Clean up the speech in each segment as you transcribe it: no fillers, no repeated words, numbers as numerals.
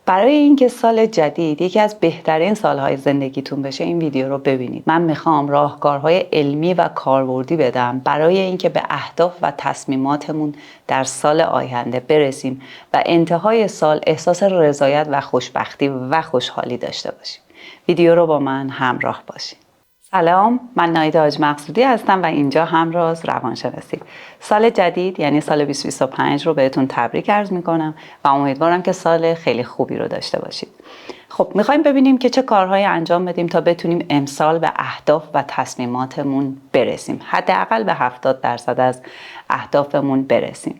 برای اینکه سال جدید یکی از بهترین سالهای زندگیتون بشه این ویدیو رو ببینید. من میخوام راهکارهای علمی و کاربردی بدم برای اینکه به اهداف و تصمیماتمون در سال آینده برسیم و انتهای سال احساس رضایت و خوشبختی و خوشحالی داشته باشیم. ویدیو رو با من همراه باشید. سلام، من نایده حاج مقصودی هستم و اینجا همراز روانشناسی. سال جدید یعنی سال 2025 رو بهتون تبریک عرض میکنم و امیدوارم که سال خیلی خوبی رو داشته باشید. خب میخوایم ببینیم که چه کارهایی انجام بدیم تا بتونیم امسال به اهداف و تصمیماتمون برسیم. حداقل به 70% از اهدافمون برسیم.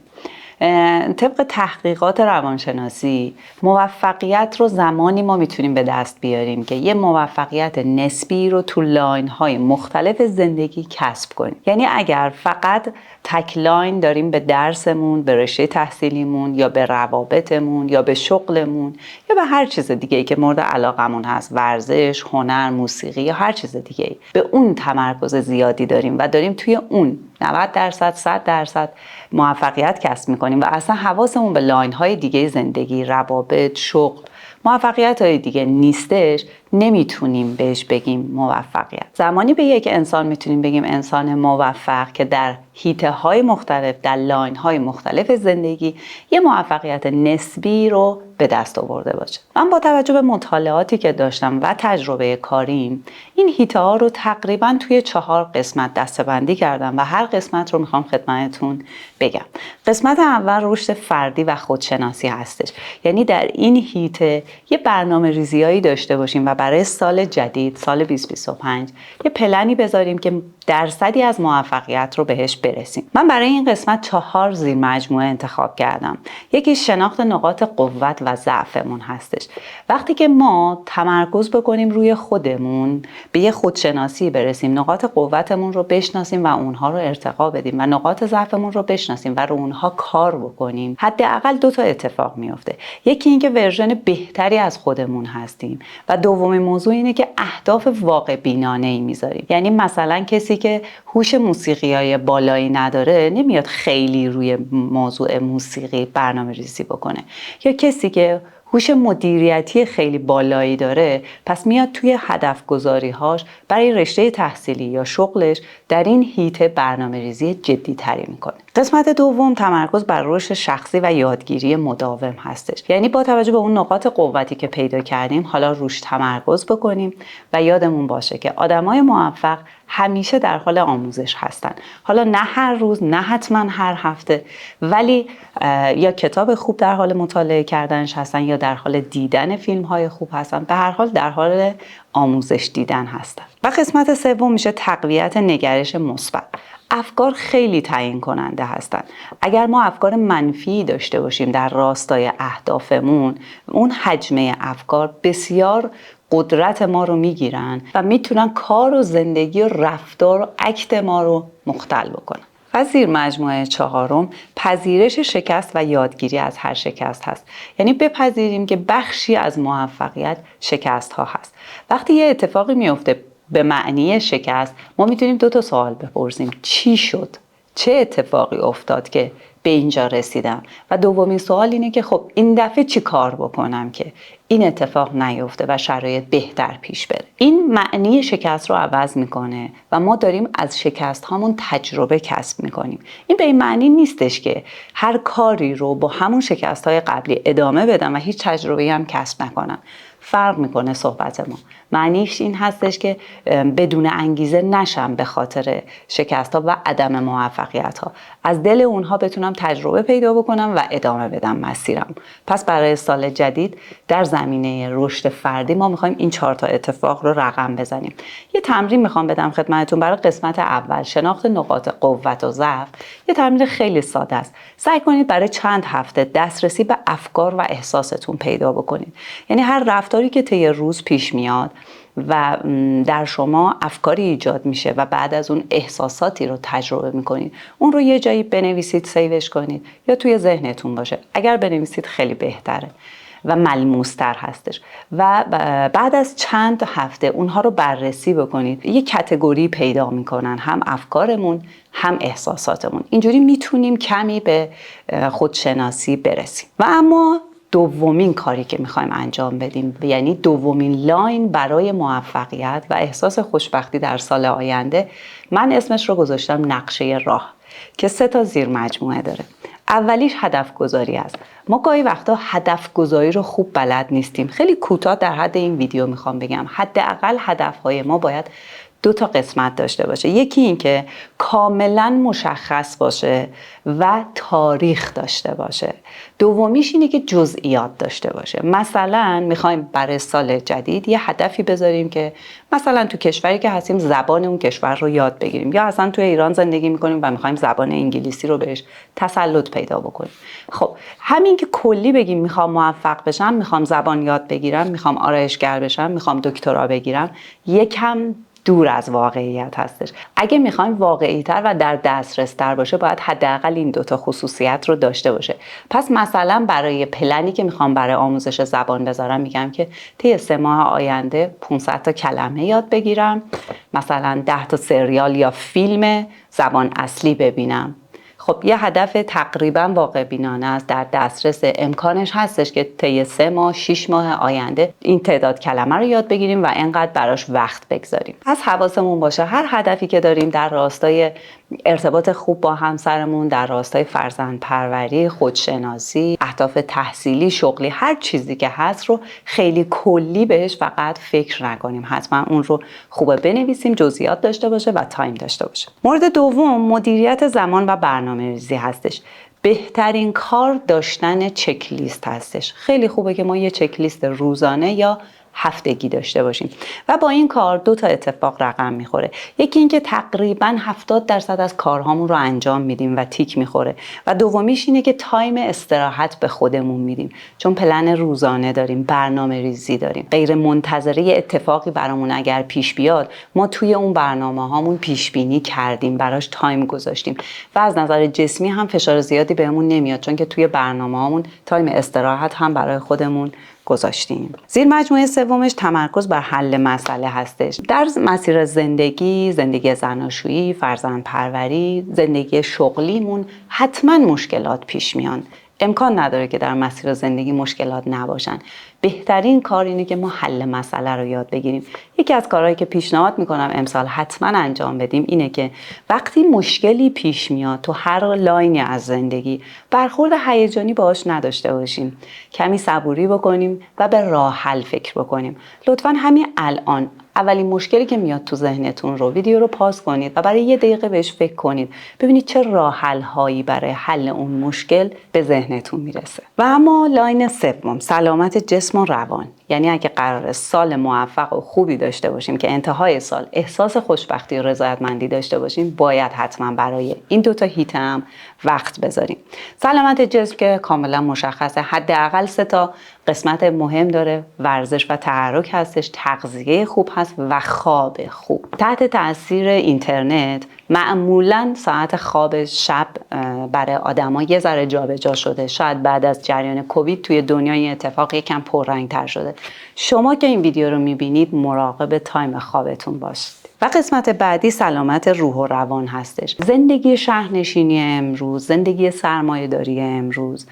طبق تحقیقات روانشناسی موفقیت رو زمانی ما میتونیم به دست بیاریم که یه موفقیت نسبی رو تو لاین‌های مختلف زندگی کسب کنیم. یعنی اگر فقط تک لاین داریم به درسمون، به رشته تحصیلیمون یا به روابطمون یا به شغلمون یا به هر چیز دیگه‌ای که مورد علاقمون هست، ورزش، هنر، موسیقی یا هر چیز دیگه‌ای، به اون تمرکز زیادی داریم و داریم توی اون 90%، 100% موفقیت کسب میکنیم و اصلا حواسمون به لاین‌های دیگه زندگی، روابط، شغل، موفقیت‌های دیگه نیستش، نمیتونیم بهش بگیم موفقیت. زمانی به یک انسان میتونیم بگیم انسان موفق که در حیطه‌های مختلف، در لاین‌های مختلف زندگی یه موفقیت نسبی رو به دست آورده باشه. من با توجه به مطالعاتی که داشتم و تجربه کاریم این حیطه‌ها رو تقریباً توی 4 قسمت دسته‌بندی کردم و هر قسمت رو میخوام خدمتتون بگم. قسمت اول رشد فردی و خودشناسی هستش. یعنی در این حیطه یه برنامه‌ریزیایی داشته باشیم و برای سال جدید، سال 2025 یه پلنی بذاریم که درصدی از موفقیت رو بهش برسیم. من برای این قسمت 4 زیر مجموعه انتخاب کردم. یکی شناخت نقاط قوت و ضعفمون هستش. وقتی که ما تمرکز بکنیم روی خودمون، به یه خودشناسی برسیم، نقاط قوتمون رو بشناسیم و اونها رو ارتقا بدیم و نقاط ضعفمون رو بشناسیم و رو اونها کار بکنیم، حداقل 2 تا اتفاق میفته. یکی اینکه ورژن بهتری از خودمون هستیم و دومین موضوع اینه که اهداف واقع بینانه‌ای میذاریم. یعنی مثلا کسی که هوش موسیقیای بالایی نداره نمیاد خیلی روی موضوع موسیقی برنامه‌ریزی بکنه، یا کسی که هوش مدیریتی خیلی بالایی داره پس میاد توی هدف گذاری‌هاش برای رشته تحصیلی یا شغلش در این حیطه برنامه‌ریزی جدی تری میکنه. قسمت دوم تمرکز بر رشد شخصی و یادگیری مداوم هستش. یعنی با توجه به اون نقاط قوتی که پیدا کردیم حالا روش تمرکز بکنیم و یادمون باشه که آدمای موفق همیشه در حال آموزش هستن. حالا نه هر روز، نه حتما هر هفته، ولی یا کتاب خوب در حال مطالعه کردنش هستن یا در حال دیدن فیلم‌های خوب هستن. به هر حال در حال آموزش دیدن هستن. و قسمت سوم میشه تقویت نگرش مثبت. افکار خیلی تعیین کننده هستن. اگر ما افکار منفی داشته باشیم در راستای اهدافمون، اون حجمه افکار بسیار قدرت ما رو میگیرن و میتونن کار و زندگی و رفتار و اکت ما رو مختل بکنن. و زیر مجموعه 4 پذیرش شکست و یادگیری از هر شکست هست. یعنی بپذیریم که بخشی از موفقیت شکست ها هست. وقتی یه اتفاقی میفته به معنی شکست، ما میتونیم 2 تا سوال بپرسیم: چی شد؟ چه اتفاقی افتاد که به اینجا رسیدم؟ و دومین سوال اینه که خب این دفعه چی کار بکنم که این اتفاق نیفته و شرایط بهتر پیش بره. این معنی شکست رو عوض میکنه و ما داریم از شکست هامون تجربه کسب میکنیم. این به این معنی نیستش که هر کاری رو با همون شکست های قبلی ادامه بدم و هیچ تجربه‌ای هم کسب نکنم. فرق میکنه صحبت ما. معنیش این هستش که بدون انگیزه نشم به خاطر شکست ها و عدم موفقیت ها. از دل اونها بتونم تجربه پیدا بکنم و ادامه بدم مسیرم. پس برای سال جدید در زمینه رشد فردی ما میخوایم این 4 تا اتفاق رو رقم بزنیم. یه تمرین میخوام بدم خدمتتون برای قسمت اول، شناخت نقاط قوت و ضعف. یه تمرین خیلی ساده است. سعی کنید برای چند هفته دسترسی به افکار و احساستون پیدا بکنید. یعنی هر رفتاری که طی روز پیش میاد و در شما افکاری ایجاد میشه و بعد از اون احساساتی رو تجربه میکنید، اون رو یه جایی بنویسید، سیوش کنید یا توی ذهنتون باشه. اگر بنویسید خیلی بهتره و ملموس‌تر هستش. و بعد از چند هفته اونها رو بررسی بکنید، یه کاتگوری پیدا میکنن، هم افکارمون هم احساساتمون. اینجوری میتونیم کمی به خودشناسی برسیم. و اما دومین کاری که میخوایم انجام بدیم، یعنی دومین لاین برای موفقیت و احساس خوشبختی در سال آینده، من اسمش رو گذاشتم نقشه راه که 3 زیر مجموعه داره. اولیش هدف گذاری است. ما گاهی وقتا هدف گذاری رو خوب بلد نیستیم. خیلی کوتاه در حد این ویدیو میخوام بگم حداقل هدفهای ما باید 2 قسمت داشته باشه. یکی این که کاملا مشخص باشه و تاریخ داشته باشه. دومیش اینه که جزئیات داشته باشه. مثلا میخوایم برای سال جدید یه هدفی بذاریم که مثلا تو کشوری که هستیم زبان اون کشور رو یاد بگیریم، یا اصلا تو ایران زندگی میکنیم و میخوایم زبان انگلیسی رو بهش تسلط پیدا بکنیم. خب همین که کلی بگیم میخوام موفق بشم، میخوام زبان یاد بگیرم، میخوام آرایشگر بشم، میخوام دکترا بگیرم، یکم دور از واقعیت هستش. اگه میخوایم واقعی تر و در دسترس تر باشه باید حداقل این 2 خصوصیت رو داشته باشه. پس مثلا برای پلنی که میخوام برای آموزش زبان بذارم میگم که طی 3 ماه آینده 500 کلمه یاد بگیرم، مثلا 10 سریال یا فیلم زبان اصلی ببینم. خب یه هدف تقریبا واقع بینانه است، در دسترس امکانش هستش که طی 3 ماه 6 ماه آینده این تعداد کلمه رو یاد بگیریم و اینقدر براش وقت بگذاریم. پس حواسمون باشه هر هدفی که داریم در راستای ارتباط خوب با همسرمون، در راستای فرزند پروری، خودشناسی، اهداف تحصیلی، شغلی، هر چیزی که هست رو خیلی کلی بهش فقط فکر نکنیم. حتما اون رو خوبه بنویسیم، جزئیات داشته باشه و تایم داشته باشه. مورد دوم مدیریت زمان و برنامه‌ریزی هستش. بهترین کار داشتن چک لیست هستش. خیلی خوبه که ما یه چک لیست روزانه یا هفتگی داشته باشیم و با این کار 2 اتفاق رقم میخوره. یکی این که تقریبا 70% از کارهامون رو انجام میدیم و تیک میخوره و دومیش اینه که تایم استراحت به خودمون میدیم، چون پلن روزانه داریم، برنامه ریزی داریم. غیر منتظره اتفاقی برامون اگر پیش بیاد ما توی اون برنامه هامون پیش بینی کردیم، براش تایم گذاشتیم و از نظر جسمی هم فشار زیادی بهمون نمیاد، چون که توی برنامه هامون تایم استراحت هم برای خودمون گذاشتیم. زیر مجموعه سومش تمرکز بر حل مسئله هستش. در مسیر زندگی زناشویی، فرزند پروری، زندگی شغلیمون حتما مشکلات پیش میان. امکان نداره که در مسیر زندگی مشکلات نباشن. بهترین کار اینه که ما حل مسئله رو یاد بگیریم. یکی از کارهایی که پیشنهاد میکنم امسال حتما انجام بدیم اینه که وقتی مشکلی پیش میاد تو هر لاینی از زندگی، برخورد هیجانی باهاش نداشته باشیم. کمی صبوری بکنیم و به راه حل فکر بکنیم. لطفاً همین الان اولین مشکلی که میاد تو ذهنتون رو ویدیو رو پاس کنید و برای 1 دقیقه بهش فکر کنید، ببینید چه راه حل هایی برای حل اون مشکل به ذهنتون میرسه. و اما لاین سوم سلامت جسم و روان، یعنی اگه قرار سال موفق و خوبی داشته باشیم که انتهای سال احساس خوشبختی و رضایتمندی داشته باشیم، باید حتما برای این 2 هیت هم وقت بذاریم. سلامت جسم که کاملا مشخصه، حداقل 3 قسمت مهم داره. ورزش و تحرک هستش، تغذیه خوب هست و خواب خوب. تحت تاثیر اینترنت معمولا ساعت خواب شب برای آدما یه ذره جابجا شده. شاید بعد از جریان کووید توی دنیا این اتفاق یکم پررنگ‌تر شده. شما که این ویدیو رو می‌بینید مراقب تایم خوابتون باشید. و قسمت بعدی سلامت روح و روان هستش. زندگی شهرنشینی امروز، زندگی سرمایه‌داری امروز،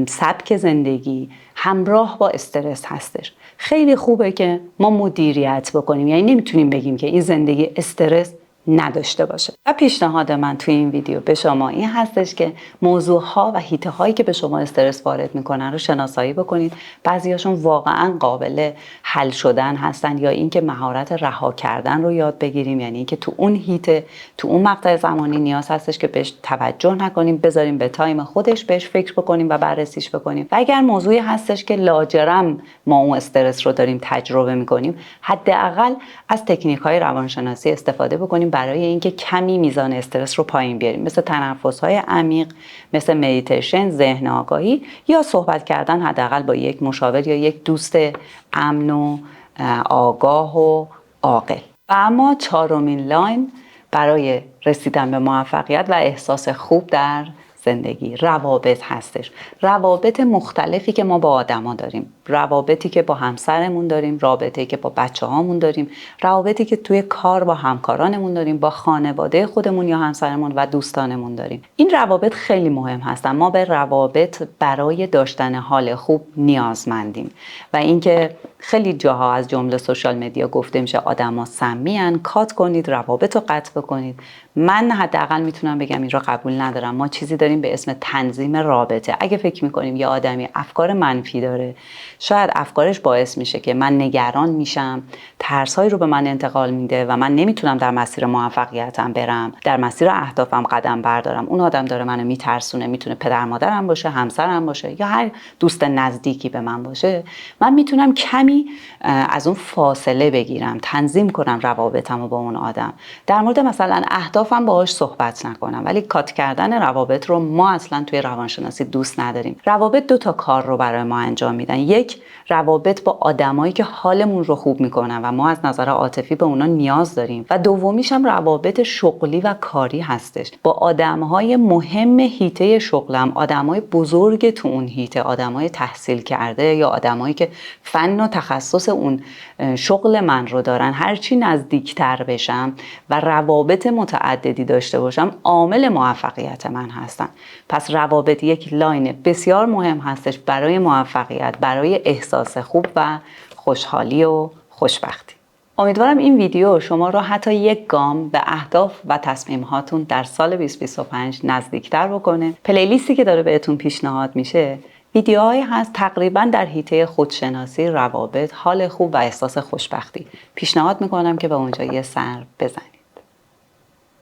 سبک زندگی همراه با استرس هستش. خیلی خوبه که ما مدیریت بکنیم، یعنی نمیتونیم بگیم که این زندگی استرس نداشته باشه. و پیشنهاد من توی این ویدیو به شما این هستش که موضوعها و حیطه هایی که به شما استرس وارد میکنن رو شناسایی بکنید. بعضیاشون واقعا قابل حل شدن هستن، یا اینکه مهارت رها کردن رو یاد بگیریم، یعنی اینکه تو اون حیطه، تو اون مقطع زمانی نیاز هستش که بهش توجه نکنیم، بذاریم به تایم خودش بهش فکر بکنیم و بررسیش بکنیم. و اگر موضوعی هستش که لاجرم ما اون استرس رو داریم تجربه میکنیم، حداقل از تکنیک‌های روانشناسی استفاده بکنیم برای اینکه کمی میزان استرس رو پایین بیاریم، مثل تنفس‌های عمیق، مثل مدیتیشن، ذهن آگاهی، یا صحبت کردن حداقل با یک مشاور یا یک دوست امن و آگاه و عاقل. و اما 4مین لاین برای رسیدن به موفقیت و احساس خوب در زندگی روابط هستش. روابط مختلفی که ما با آدما داریم. روابطی که با همسرمون داریم، رابطه‌ای که با بچه‌هامون داریم، روابطی که توی کار با همکارانمون داریم، با خانواده خودمون یا همسرمون و دوستانمون داریم. این روابط خیلی مهم هستن. ما به روابط برای داشتن حال خوب نیازمندیم و اینکه خیلی جاها از جمله سوشال مدیا گفته میشه آدما سمی‌ان، کات کنید، روابط رو قطع بکنید. من حداقل میتونم بگم این رو قبول ندارم. ما چیزی داریم به اسم تنظیم رابطه. اگه فکر میکنیم یه آدمی افکار منفی داره، شاید افکارش باعث میشه که من نگران میشم، ترسایی رو به من انتقال میده و من نمیتونم در مسیر موفقیتم برم، در مسیر اهدافم قدم بردارم. اون آدم داره منو میترسونه، میتونه پدر مادرم باشه، همسرم باشه یا هر دوست نزدیکی به من باشه. من میتونم کمی از اون فاصله بگیرم، تنظیم کنم روابطمو با اون آدم. در مورد مثلا اهدافم باهاش صحبت نکنم، ولی کات کردن روابط رو ما اصلا توی روانشناسی دوست نداریم. روابط 2 تا کار رو برای ما انجام میدن. یک، روابط با آدمایی که حالمون رو خوب میکنن و ما از نظر عاطفی به اونا نیاز داریم و دومیش هم روابط شغلی و کاری هستش. با آدمهای مهم حیطه شغلم، آدمای بزرگ تو اون حیطه، آدمای تحصیل کرده یا آدمایی که فن و تخصص اون شغل من رو دارن، هرچی نزدیکتر بشم و روابط متعددی داشته باشم، عامل موفقیت من هستن. پس روابط یک لاین بسیار مهم هستش برای موفقیت، برای احساس خوب و خوشحالی و خوشبختی. امیدوارم این ویدیو شما رو حتی یک گام به اهداف و تصمیم هاتون در سال 2025 نزدیکتر بکنه. پلیلیستی که داره بهتون پیشنهاد میشه ویدیوهایی هست تقریبا در حیطه خودشناسی، روابط، حال خوب و احساس خوشبختی. پیشنهاد میکنم که به اونجا یه سر بزنید.